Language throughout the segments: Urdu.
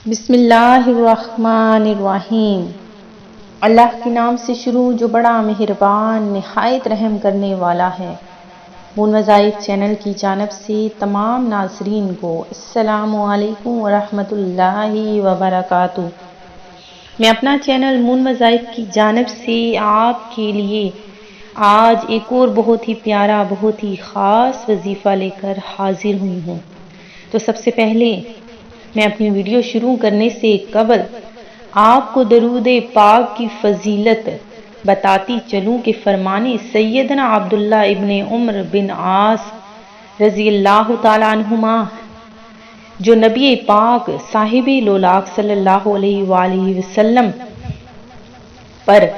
بسم اللہ الرحمن الرحیم۔ اللہ کے نام سے شروع جو بڑا مہربان نہایت رحم کرنے والا ہے۔ مون مذاہب چینل کی جانب سے تمام ناظرین کو السلام علیکم ورحمۃ اللہ وبرکاتہ۔ میں اپنا چینل مون مذاہب کی جانب سے آپ کے لیے آج ایک اور بہت ہی پیارا بہت ہی خاص وظیفہ لے کر حاضر ہوئی ہوں۔ تو سب سے پہلے میں اپنی ویڈیو شروع کرنے سے قبل آپ کو درود پاک کی فضیلت بتاتی چلوں کہ فرمانے سیدنا عبداللہ ابن عمر بن عاص رضی اللہ تعالیٰ عنہما جو نبی پاک صاحب لولاک صلی اللہ علیہ وآلہ وسلم پر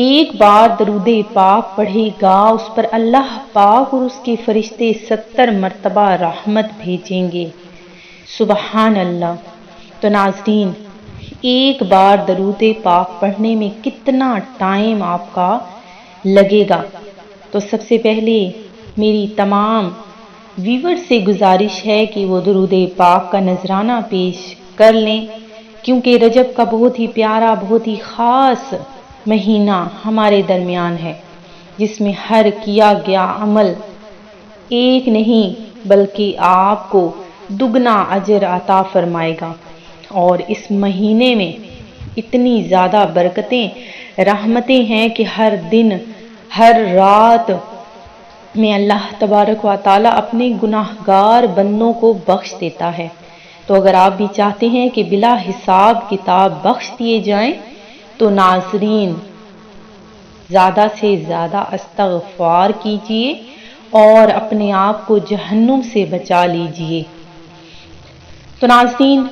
ایک بار درود پاک پڑھے گا اس پر اللہ پاک اور اس کے فرشتے 70 مرتبہ رحمت بھیجیں گے۔ سبحان اللہ۔ تو ناظرین، ایک بار درود پاک پڑھنے میں کتنا ٹائم آپ کا لگے گا؟ تو سب سے پہلے میری تمام ویور سے گزارش ہے کہ وہ درود پاک کا نذرانہ پیش کر لیں، کیونکہ رجب کا بہت ہی پیارا بہت ہی خاص مہینہ ہمارے درمیان ہے، جس میں ہر کیا گیا عمل ایک نہیں بلکہ آپ کو دگنا اجر عطا فرمائے گا۔ اور اس مہینے میں اتنی زیادہ برکتیں رحمتیں ہیں کہ ہر دن ہر رات میں اللہ تبارک و تعالیٰ اپنے گناہگار بندوں کو بخش دیتا ہے۔ تو اگر آپ بھی چاہتے ہیں کہ بلا حساب کتاب بخش دیے جائیں تو ناظرین زیادہ سے زیادہ استغفار کیجئے اور اپنے آپ کو جہنم سے بچا لیجئے۔ تو ناظرین،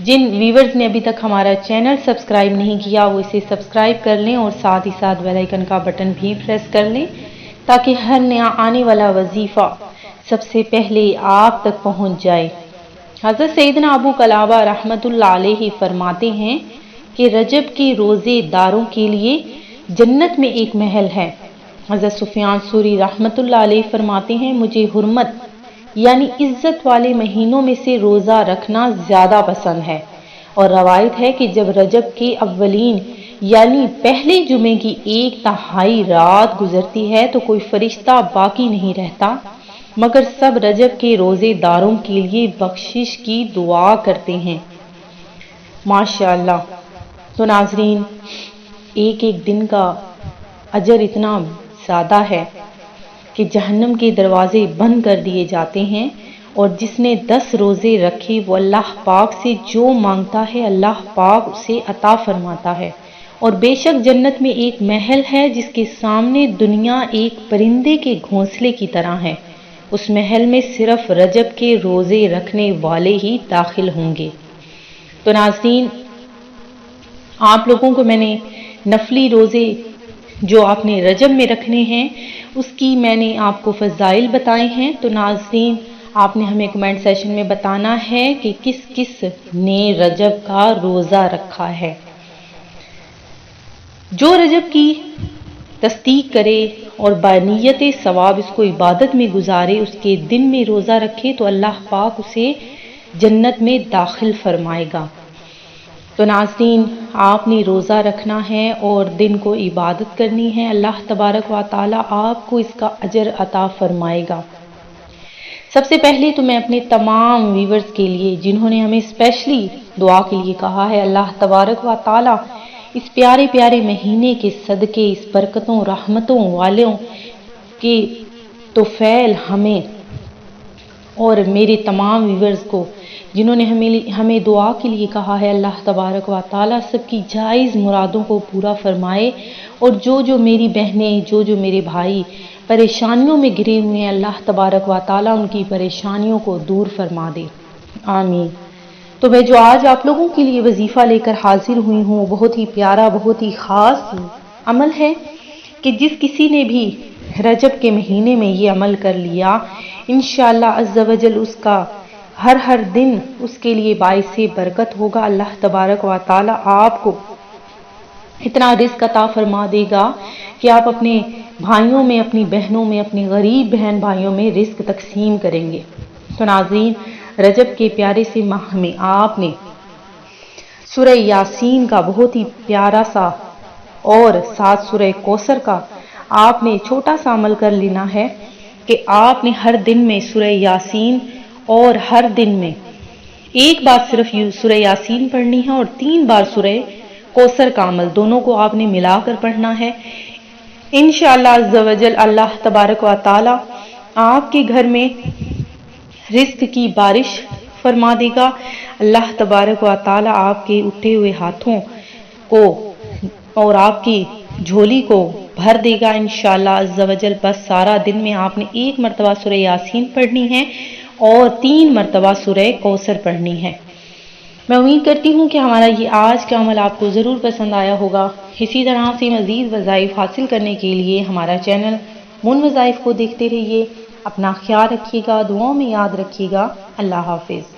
جن ویورز نے ابھی تک ہمارا چینل سبسکرائب نہیں کیا وہ اسے سبسکرائب کر لیں اور ساتھ ہی ساتھ بیل آئیکن کا بٹن بھی پریس کر لیں تاکہ ہر نیا آنے والا وظیفہ سب سے پہلے آپ تک پہنچ جائے۔ حضرت سیدنا ابو قلابہ رحمۃ اللہ علیہ فرماتے ہیں کہ رجب کے روزے داروں کے لیے جنت میں ایک محل ہے۔ حضرت سفیان ثوری رحمۃ اللہ علیہ فرماتے ہیں مجھے حرمت یعنی عزت والے مہینوں میں سے روزہ رکھنا زیادہ پسند ہے، اور روایت ہے کہ جب رجب کے اولین یعنی پہلے جمعے کی 1/3 رات گزرتی ہے تو کوئی فرشتہ باقی نہیں رہتا مگر سب رجب کے روزے داروں کے لیے بخشش کی دعا کرتے ہیں۔ ماشاءاللہ۔ تو ناظرین، ایک ایک دن کا اجر اتنا زیادہ ہے کہ جہنم کے دروازے بند کر دیے جاتے ہیں، اور جس نے 10 روزے رکھے وہ اللہ پاک سے جو مانگتا ہے اللہ پاک اسے عطا فرماتا ہے۔ اور بے شک جنت میں ایک محل ہے جس کے سامنے دنیا ایک پرندے کے گھونسلے کی طرح ہے، اس محل میں صرف رجب کے روزے رکھنے والے ہی داخل ہوں گے۔ تو ناظرین، آپ لوگوں کو میں نے نفلی روزے جو آپ نے رجب میں رکھنے ہیں اس کی میں نے آپ کو فضائل بتائے ہیں۔ تو ناظرین، آپ نے ہمیں کمنٹ سیشن میں بتانا ہے کہ کس کس نے رجب کا روزہ رکھا ہے۔ جو رجب کی تصدیق کرے اور بنیت ثواب اس کو عبادت میں گزارے، اس کے دن میں روزہ رکھے تو اللہ پاک اسے جنت میں داخل فرمائے گا۔ تو ناظرین، آپ نے روزہ رکھنا ہے اور دن کو عبادت کرنی ہے، اللہ تبارک و تعالیٰ آپ کو اس کا اجر عطا فرمائے گا۔ سب سے پہلے تو میں اپنے تمام ویورز کے لیے جنہوں نے ہمیں اسپیشلی دعا کے لیے کہا ہے، اللہ تبارک و تعالیٰ اس پیارے پیارے مہینے کے صدقے اس برکتوں رحمتوں والوں کے توفیل ہمیں اور میرے تمام ویورز کو جنہوں نے ہمیں دعا کے لیے کہا ہے، اللہ تبارک و تعالیٰ سب کی جائز مرادوں کو پورا فرمائے، اور جو میری بہنیں جو میرے بھائی پریشانیوں میں گھرے ہوئے ہیں اللہ تبارک و تعالیٰ ان کی پریشانیوں کو دور فرما دے، آمین۔ تو میں جو آج آپ لوگوں کے لیے وظیفہ لے کر حاضر ہوئی ہوں وہ بہت ہی پیارا بہت ہی خاص عمل ہے کہ جس کسی نے بھی رجب کے مہینے میں یہ عمل کر لیا انشاءاللہ عز و جل اس کا ہر دن اس کے لیے باعث برکت ہوگا۔ اللہ تبارک و تعالیٰ آپ کو اتنا رزق عطا فرما دے گا کہ آپ اپنے بھائیوں میں اپنی بہنوں میں اپنے غریب بہن بھائیوں میں رزق تقسیم کریں گے۔ تو ناظرین، رجب کے پیارے سے ماہ میں آپ نے سورہ یاسین کا بہت ہی پیارا سا اور ساتھ سورہ کوثر کا آپ نے چھوٹا سا عمل کر لینا ہے کہ آپ نے ہر دن میں سورہ یاسین اور ہر دن میں ایک بار صرف سورہ یاسین پڑھنی ہے اور 3 بار سورہ کوثر کا عمل دونوں کو آپ نے ملا کر پڑھنا ہے۔ انشاءاللہ عز و جل اللہ تبارک و تعالی آپ کے گھر میں رزق کی بارش فرما دے گا۔ اللہ تبارک و تعالی آپ کے اٹھے ہوئے ہاتھوں کو اور آپ کی جھولی کو بھر دے گا انشاءاللہ عز و جل۔ بس سارا دن میں آپ نے 1 مرتبہ سورہ یاسین پڑھنی ہے اور 3 مرتبہ سورہ کوثر پڑھنی ہے۔ میں امید کرتی ہوں کہ ہمارا یہ آج کا عمل آپ کو ضرور پسند آیا ہوگا۔ اسی طرح سے مزید وظائف حاصل کرنے کے لیے ہمارا چینل مون وظائف کو دیکھتے رہیے۔ اپنا خیال رکھیے گا، دعاؤں میں یاد رکھیے گا۔ اللہ حافظ۔